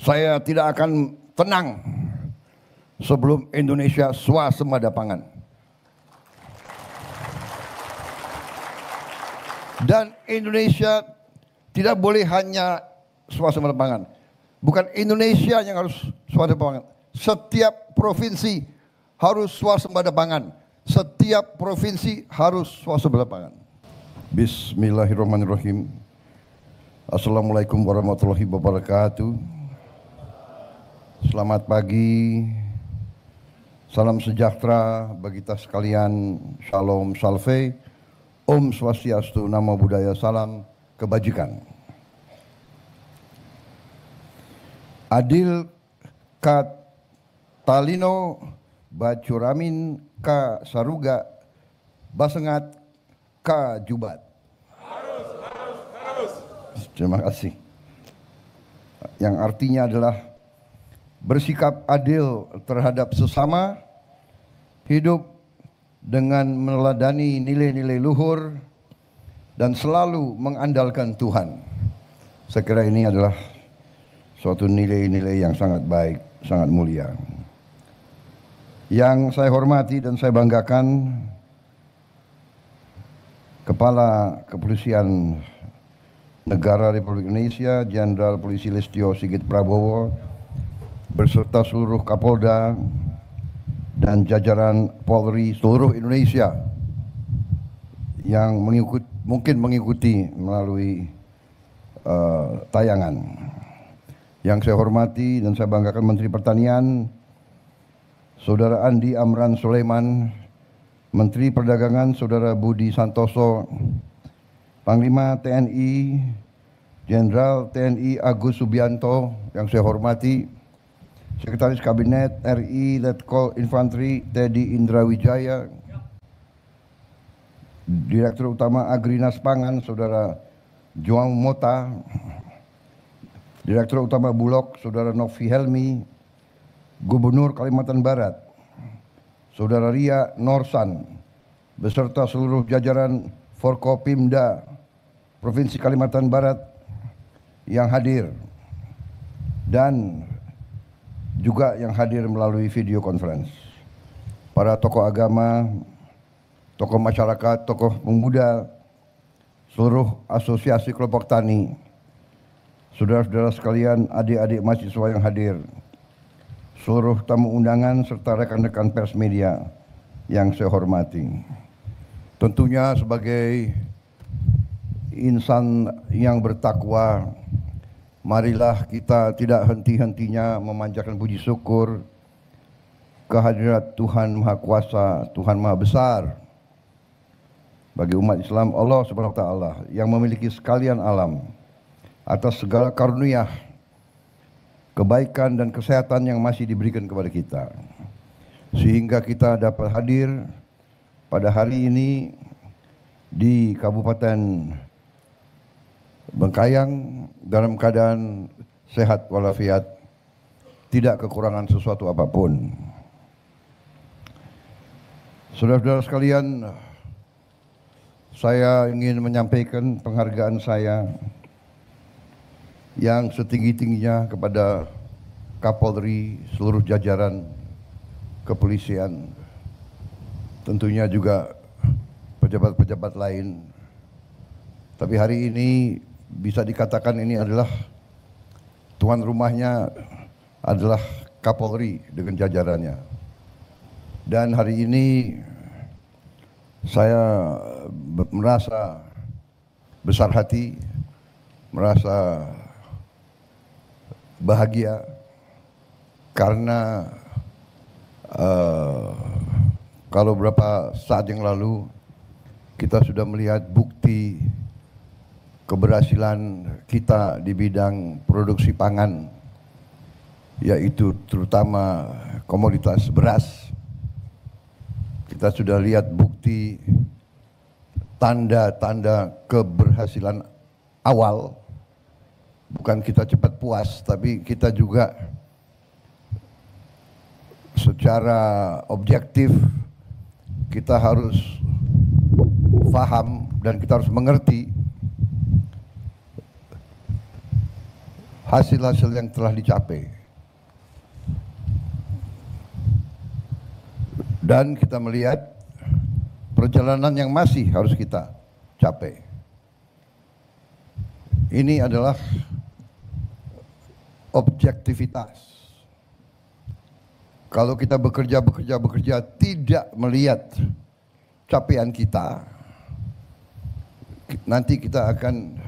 Saya tidak akan tenang sebelum Indonesia swasembada pangan. Dan Indonesia tidak boleh hanya swasembada pangan. Bukan Indonesia yang harus swasembada pangan. Setiap provinsi harus swasembada pangan. Setiap provinsi harus swasembada pangan. Bismillahirrahmanirrahim. Assalamualaikum warahmatullahi wabarakatuh. Selamat pagi. Salam sejahtera bagi kita sekalian. Shalom salve. Om Swastiastu, Namo Buddhaya, salam kebajikan. Adil Katalino Bacuramin Ka Saruga Basengat Ka Jubat. Harus. Terima kasih. Yang artinya adalah bersikap adil terhadap sesama, hidup dengan meneladani nilai-nilai luhur, dan selalu mengandalkan Tuhan. Saya kira ini adalah suatu nilai-nilai yang sangat baik, sangat mulia. Yang saya hormati dan saya banggakan, Kepala Kepolisian Negara Republik Indonesia, Jenderal Polisi Listio Sigit Prabowo, beserta seluruh Kapolda dan jajaran Polri seluruh Indonesia yang mungkin mengikuti melalui tayangan. Yang saya hormati dan saya banggakan Menteri Pertanian, Saudara Andi Amran Sulaiman, Menteri Perdagangan Saudara Budi Santoso, Panglima TNI Jenderal TNI Agus Subianto yang saya hormati, Sekretaris Kabinet RI Letkol Infanteri Teddy Indra Wijaya, Direktur Utama Agrinas Pangan Saudara João Mota, Direktur Utama Bulog Saudara Novi Helmi, Gubernur Kalimantan Barat Saudara Ria Norsan, beserta seluruh jajaran Forkopimda Provinsi Kalimantan Barat yang hadir, dan juga yang hadir melalui video conference. Para tokoh agama, tokoh masyarakat, tokoh pemuda, seluruh asosiasi kelompok tani, saudara-saudara sekalian, adik-adik mahasiswa yang hadir, seluruh tamu undangan serta rekan-rekan pers media yang saya hormati. Tentunya sebagai insan yang bertakwa, marilah kita tidak henti-hentinya memanjatkan puji syukur kehadirat Tuhan Maha Kuasa, Tuhan Maha Besar bagi umat Islam, Allah Subhanahu wa taala yang memiliki sekalian alam, atas segala karunia, kebaikan dan kesehatan yang masih diberikan kepada kita, sehingga kita dapat hadir pada hari ini di Kabupaten Bengkayang dalam keadaan sehat walafiat, tidak kekurangan sesuatu apapun. Saudara-saudara sekalian, saya ingin menyampaikan penghargaan saya yang setinggi-tingginya kepada Kapolri, seluruh jajaran kepolisian, tentunya juga pejabat-pejabat lain. Tapi hari ini bisa dikatakan ini adalah tuan rumahnya adalah Kapolri dengan jajarannya. Dan hari ini saya merasa besar hati, merasa bahagia karena kalau beberapa saat yang lalu kita sudah melihat bukti keberhasilan kita di bidang produksi pangan, yaitu terutama komoditas beras. Kita sudah lihat bukti tanda-tanda keberhasilan awal. Bukan kita cepat puas, tapi kita juga secara objektif kita harus paham dan kita harus mengerti hasil-hasil yang telah dicapai. Dan kita melihat perjalanan yang masih harus kita capai. Ini adalah objektivitas. Kalau kita bekerja tidak melihat capaian kita, nanti kita akan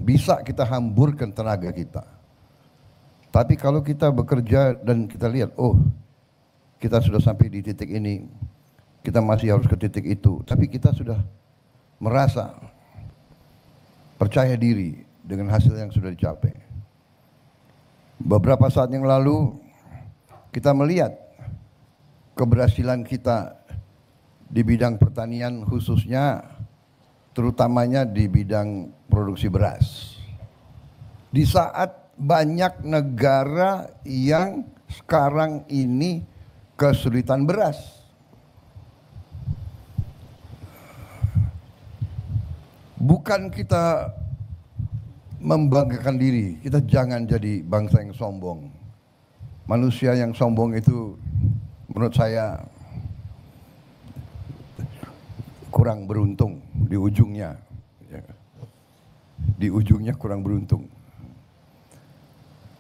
bisa kita hamburkan tenaga kita. Tapi kalau kita bekerja dan kita lihat, oh kita sudah sampai di titik ini, kita masih harus ke titik itu, tapi kita sudah merasa percaya diri dengan hasil yang sudah dicapai. Beberapa saat yang lalu kita melihat keberhasilan kita di bidang pertanian, khususnya terutamanya di bidang produksi beras. Di saat banyak negara yang sekarang ini kesulitan beras. Bukan kita membanggakan diri, kita jangan jadi bangsa yang sombong. Manusia yang sombong itu menurut saya kurang beruntung di ujungnya. Di ujungnya kurang beruntung.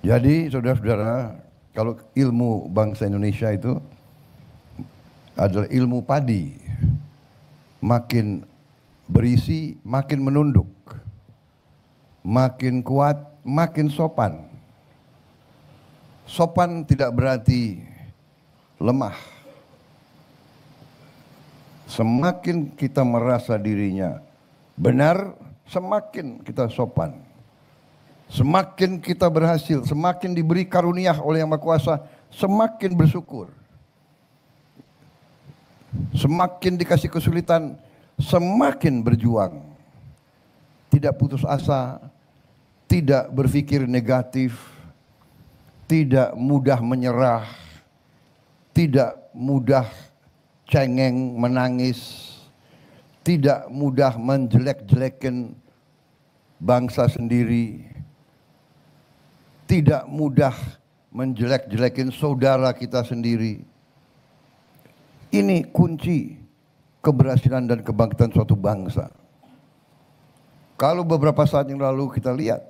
Jadi saudara-saudara, kalau ilmu bangsa Indonesia itu adalah ilmu padi, makin berisi makin menunduk, makin kuat makin sopan. Sopan tidak berarti lemah. Semakin kita merasa dirinya benar, semakin kita sopan. Semakin kita berhasil, semakin diberi karunia oleh Yang Maha Kuasa, semakin bersyukur. Semakin dikasih kesulitan, semakin berjuang. Tidak putus asa, tidak berpikir negatif, tidak mudah menyerah, tidak mudah cengeng menangis, tidak mudah menjelek-jelekin bangsa sendiri, tidak mudah menjelek-jelekin saudara kita sendiri. Ini kunci keberhasilan dan kebangkitan suatu bangsa. Kalau beberapa saat yang lalu kita lihat,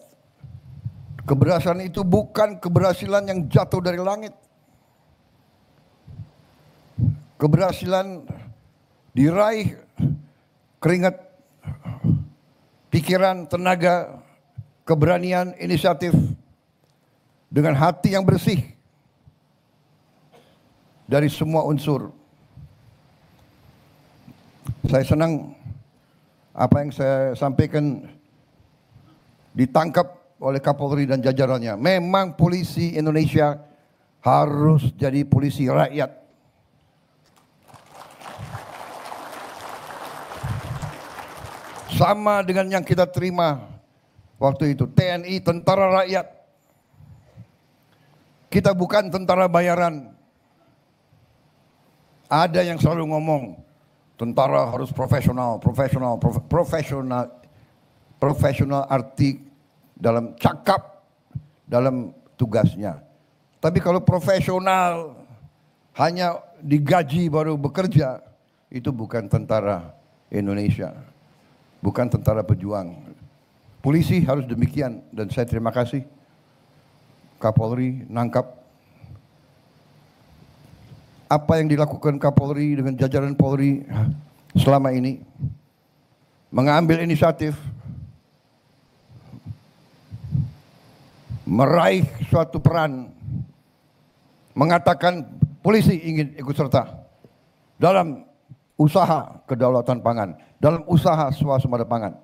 keberhasilan itu bukan keberhasilan yang jatuh dari langit. Keberhasilan diraih keringat, pikiran, tenaga, keberanian, inisiatif dengan hati yang bersih dari semua unsur. Saya senang apa yang saya sampaikan ditangkap oleh Kapolri dan jajarannya. Memang polisi Indonesia harus jadi polisi rakyat. Sama dengan yang kita terima waktu itu, TNI, tentara rakyat. Kita bukan tentara bayaran. Ada yang selalu ngomong, tentara harus profesional arti dalam cakap, dalam tugasnya. Tapi kalau profesional hanya digaji baru bekerja, itu bukan tentara Indonesia, bukan tentara pejuang. Polisi harus demikian, dan saya terima kasih Kapolri nangkap apa yang dilakukan Kapolri dengan jajaran Polri selama ini, mengambil inisiatif, meraih suatu peran, mengatakan polisi ingin ikut serta dalam usaha kedaulatan pangan, dalam usaha swasembada pangan.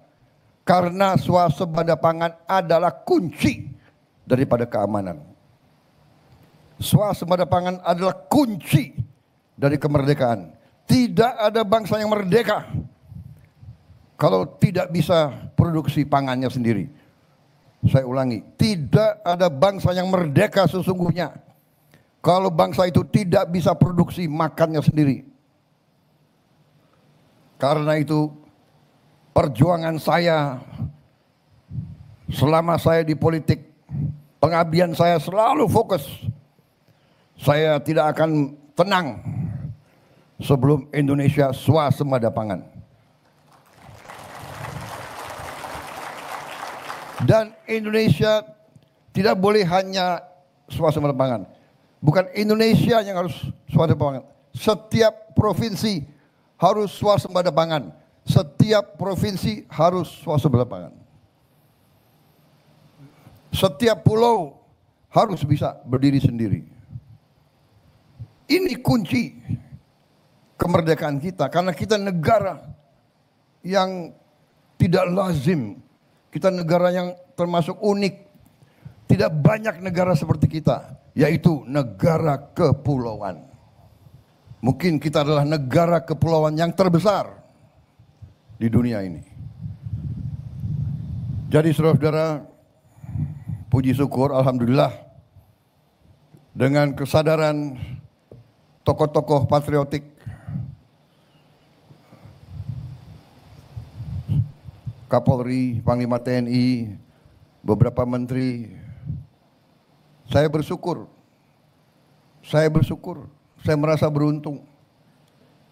Karena swasembada pangan adalah kunci daripada keamanan. Swasembada pangan adalah kunci dari kemerdekaan. Tidak ada bangsa yang merdeka kalau tidak bisa produksi pangannya sendiri. Saya ulangi, tidak ada bangsa yang merdeka sesungguhnya kalau bangsa itu tidak bisa produksi makannya sendiri. Karena itu perjuangan saya selama saya di politik, pengabdian saya selalu fokus. Saya tidak akan tenang sebelum Indonesia swasembada pangan. Dan Indonesia tidak boleh hanya swasembada pangan. Bukan Indonesia yang harus swasembada pangan. Setiap provinsi harus swasembada pangan. Setiap provinsi harus swasembada pangan. Setiap pulau harus bisa berdiri sendiri. Ini kunci kemerdekaan kita, karena kita negara yang tidak lazim. Kita negara yang termasuk unik. Tidak banyak negara seperti kita, yaitu negara kepulauan. Mungkin kita adalah negara kepulauan yang terbesar di dunia ini. Jadi saudara-saudara, puji syukur, alhamdulillah, dengan kesadaran tokoh-tokoh patriotik, Kapolri, Panglima TNI, beberapa menteri, saya bersyukur, saya merasa beruntung.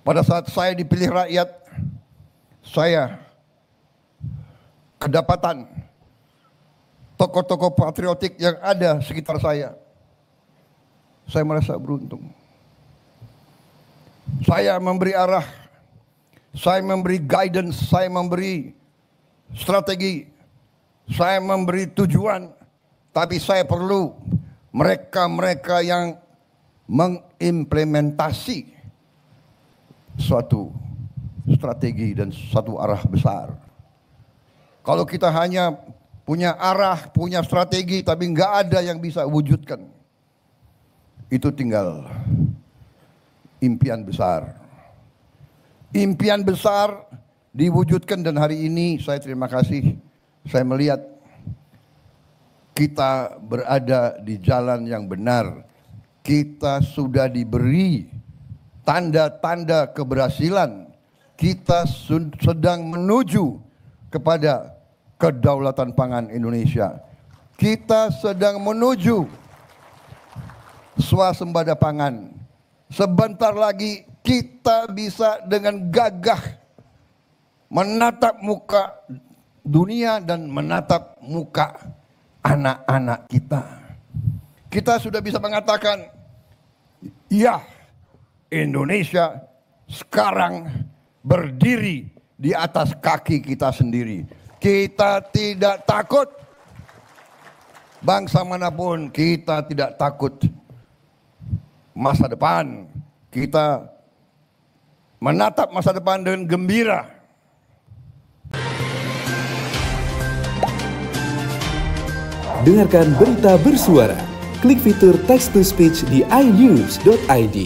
Pada saat saya dipilih rakyat, saya kedapatan tokoh-tokoh patriotik yang ada sekitar saya. Saya merasa beruntung. Saya memberi arah, saya memberi guidance, saya memberi strategi, saya memberi tujuan, tapi saya perlu mereka-mereka yang mengimplementasi suatu strategi dan suatu arah besar. Kalau kita hanya punya arah, punya strategi, tapi nggak ada yang bisa wujudkan, itu tinggal impian besar. Impian besar diwujudkan, dan hari ini saya terima kasih, saya melihat kita berada di jalan yang benar. Kita sudah diberi tanda-tanda keberhasilan. Kita sedang menuju kepada kedaulatan pangan Indonesia. Kita sedang menuju swasembada pangan. Sebentar lagi kita bisa dengan gagah menatap muka dunia dan menatap muka anak-anak kita. Kita sudah bisa mengatakan, ya, Indonesia sekarang berdiri di atas kaki kita sendiri. Kita tidak takut. Bangsa manapun, kita tidak takut. Masa depan, kita menatap masa depan dengan gembira. Dengarkan berita bersuara. Klik fitur text to speech di inews.id.